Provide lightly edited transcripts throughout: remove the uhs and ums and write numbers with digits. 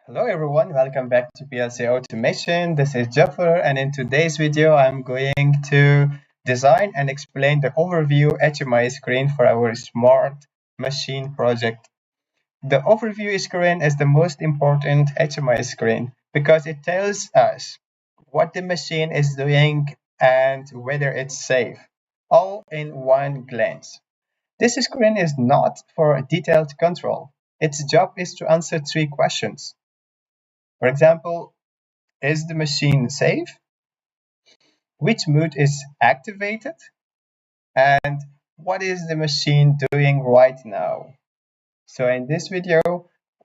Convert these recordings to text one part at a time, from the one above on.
Hello everyone, welcome back to PLC Automation. This is Jafar, and in today's video I'm going to design and explain the overview HMI screen for our smart machine project. The overview screen is the most important HMI screen because it tells us what the machine is doing and whether it's safe, all in one glance. This screen is not for detailed control. Its job is to answer three questions. For example, is the machine safe? Which mode is activated? And what is the machine doing right now? So in this video,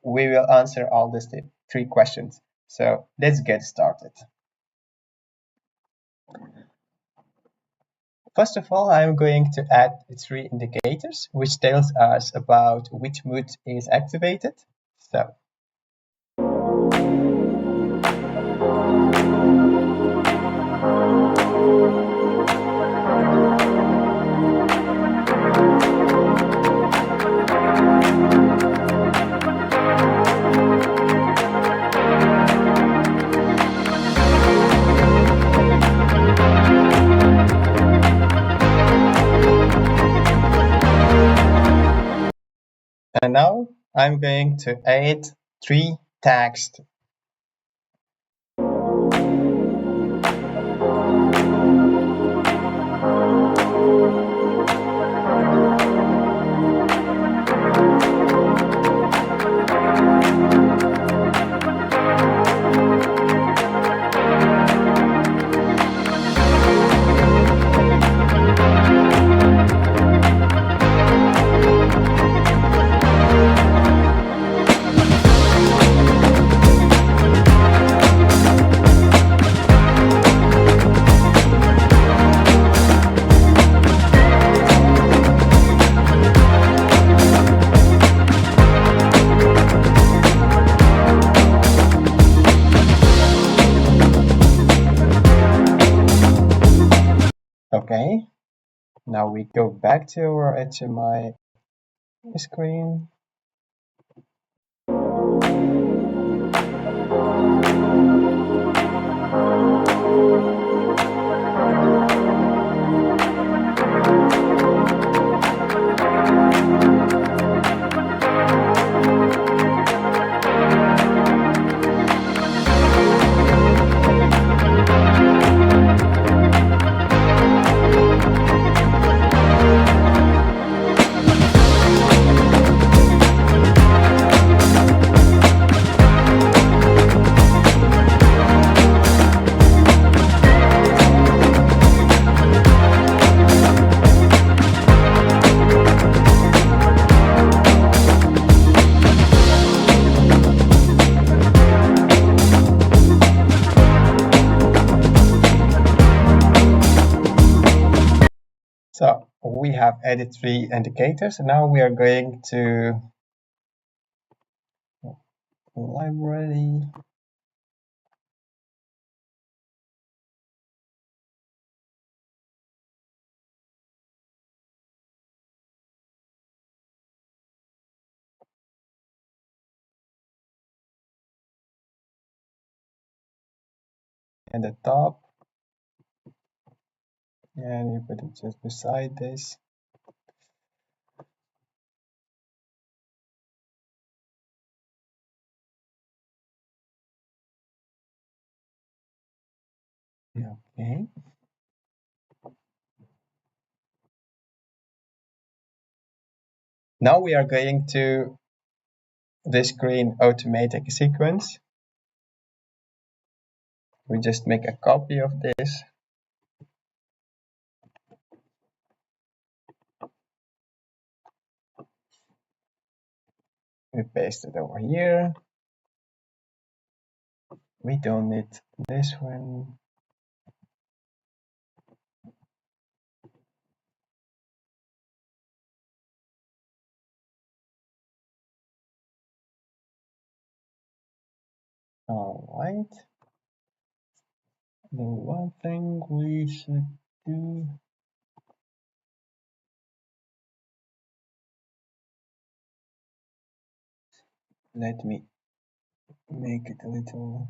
we will answer all these three questions. So let's get started. First of all, I'm going to add three indicators, which tells us about which mode is activated. So and now I'm going to add three tags. Okay, now we go back to our HMI screen. So we have added three indicators. Now we are going to library. And the top, and you put it just beside this. Okay. Now we are going to the screen automatic sequence. We just make a copy of this. We paste it over here. We don't need this one. All right. The one thing we should do. Let me make it a little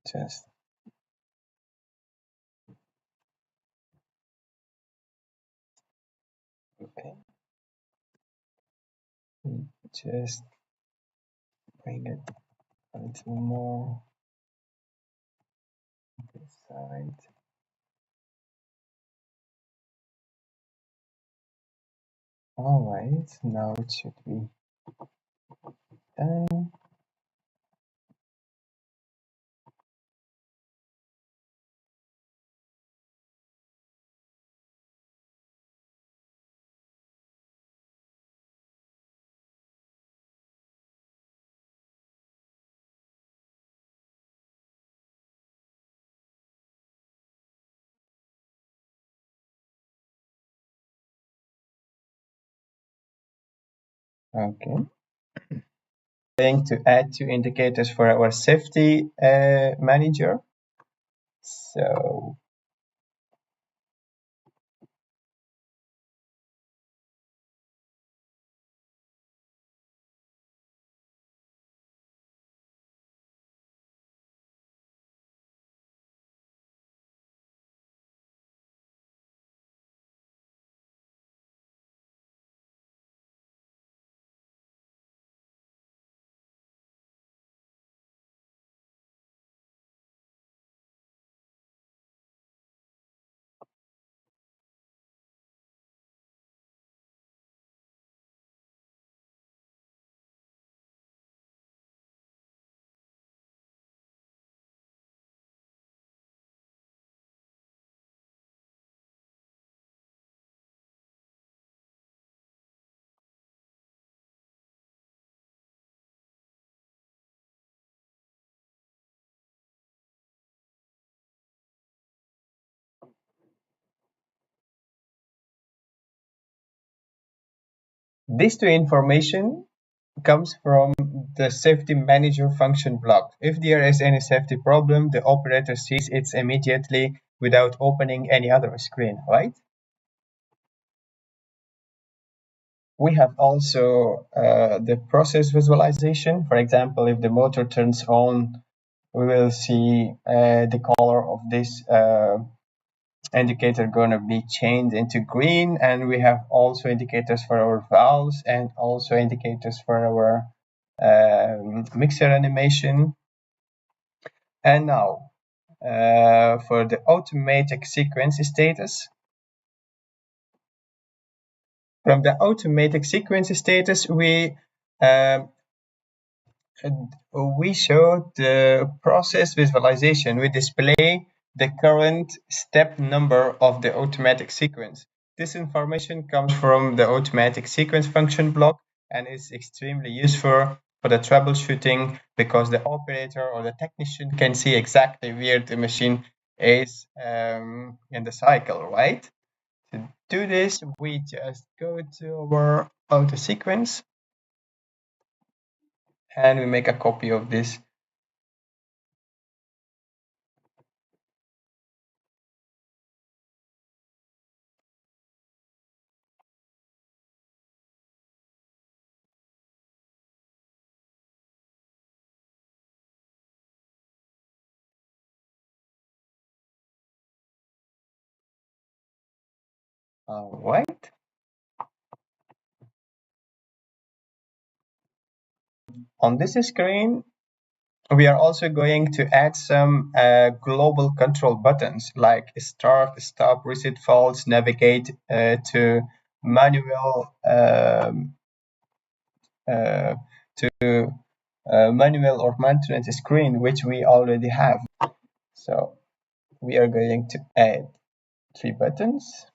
just okay. Just bring it a little more this side. All right, now it should be done. Okay. Going to add two indicators for our safety manager. So these two information comes from the safety manager function block. If there is any safety problem, the operator sees it immediately without opening any other screen, right? We have also the process visualization. For example, if the motor turns on, we will see the color of this indicator going to be changed into green, and we have also indicators for our valves and also indicators for our mixer animation. And now for the automatic sequence status. From the automatic sequence status, we show the process visualization. We display the current step number of the automatic sequence. This information comes from the automatic sequence function block and is extremely useful for the troubleshooting because the operator or the technician can see exactly where the machine is in the cycle, right? To do this, we just go to our auto sequence and we make a copy of this. All right. On this screen, we are also going to add some global control buttons like start, stop, reset faults, navigate to manual uh, to manual or maintenance screen, which we already have. So we are going to add three buttons.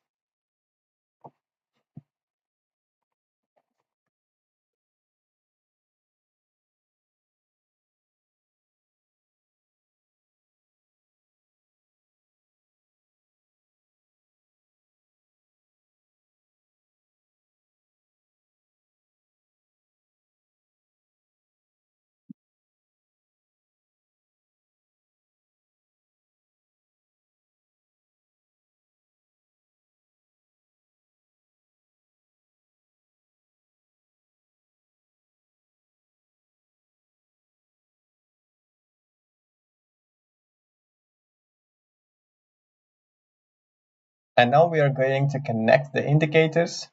And now we are going to connect the indicators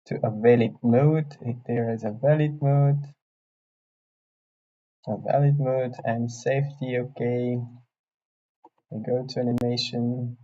to a valid mode. There is a valid mode, and safety. Okay, we go to animation.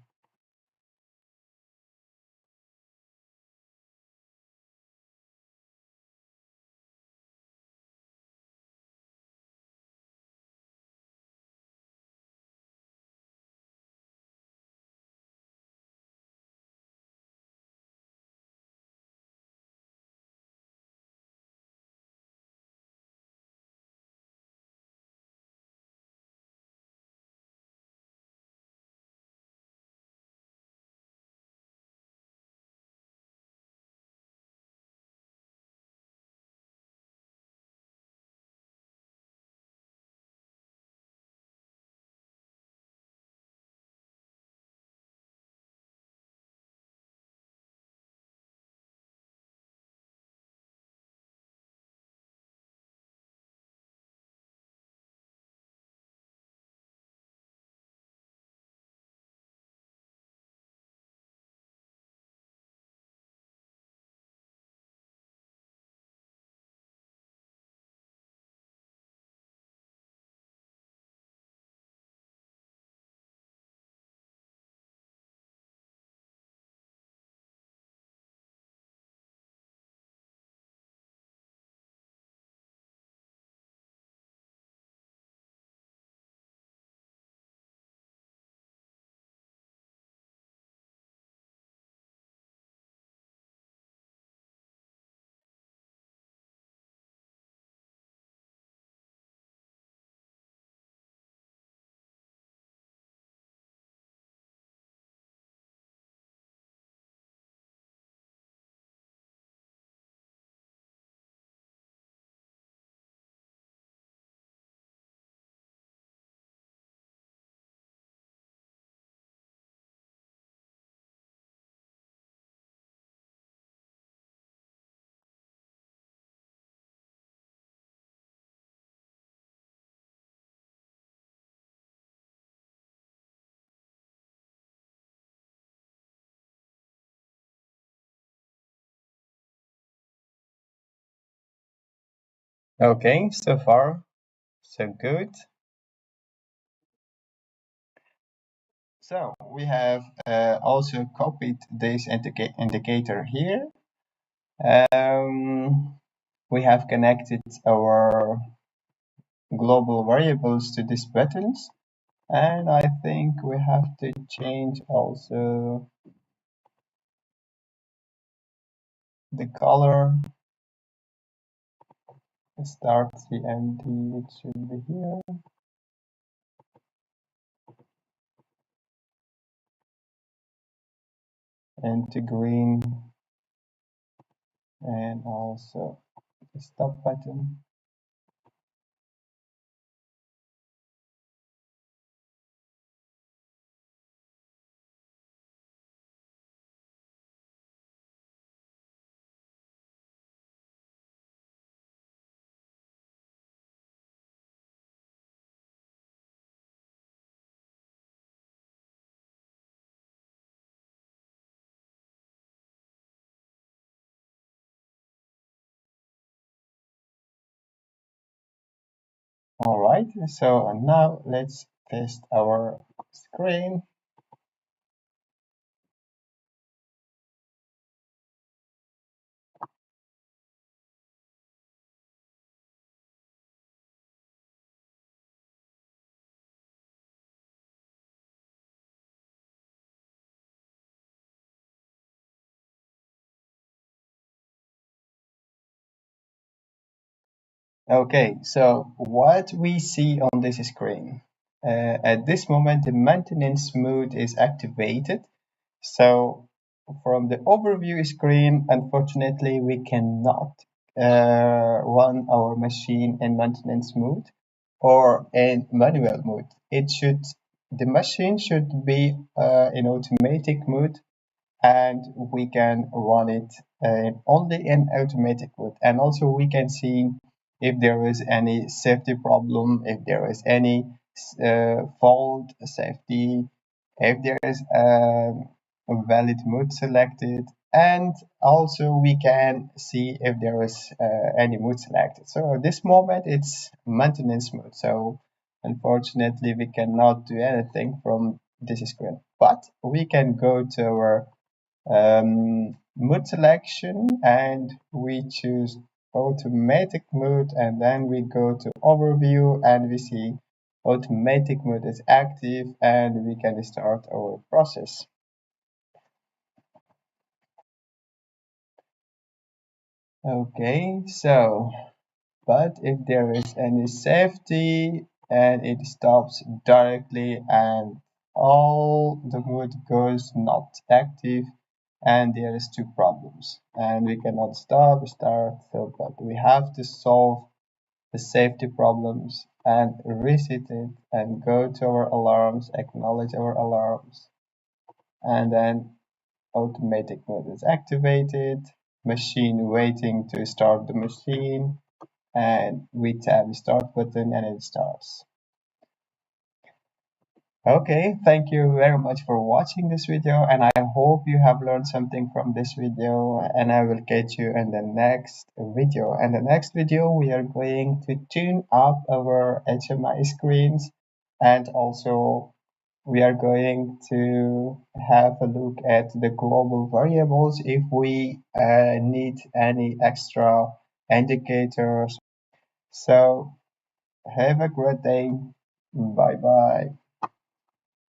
Okay, so far so good. So we have also copied this indicator here. We have connected our global variables to these buttons, and I think we have to change also the color. Start CMD, it should be here, and to green, and also the stop button. All right, so now let's test our screen. Okay, so what we see on this screen, at this moment, the maintenance mode is activated. So from the overview screen, unfortunately, we cannot run our machine in maintenance mode or in manual mode. The machine should be in automatic mode, and we can run it only in automatic mode. And also we can see if there is any safety problem, if there is any fault safety, if there is a valid mode selected, and also we can see if there is any mode selected. So at this moment it's maintenance mode, so unfortunately we cannot do anything from this screen, but we can go to our mode selection and we choose automatic mode, and then we go to overview and we see automatic mode is active and we can start our process. Okay, so but if there is any safety and it stops directly and all the mode goes not active, and there is two problems and we cannot start, so but we have to solve the safety problems and reset it and go to our alarms, acknowledge our alarms, and then automatic mode is activated, machine waiting to start the machine, and we tap start button and it starts. Okay, thank you very much for watching this video, and I hope you have learned something from this video, and I will catch you in the next video. In the next video we are going to tune up our HMI screens, and also we are going to have a look at the global variables if we need any extra indicators. So have a great day. Bye bye.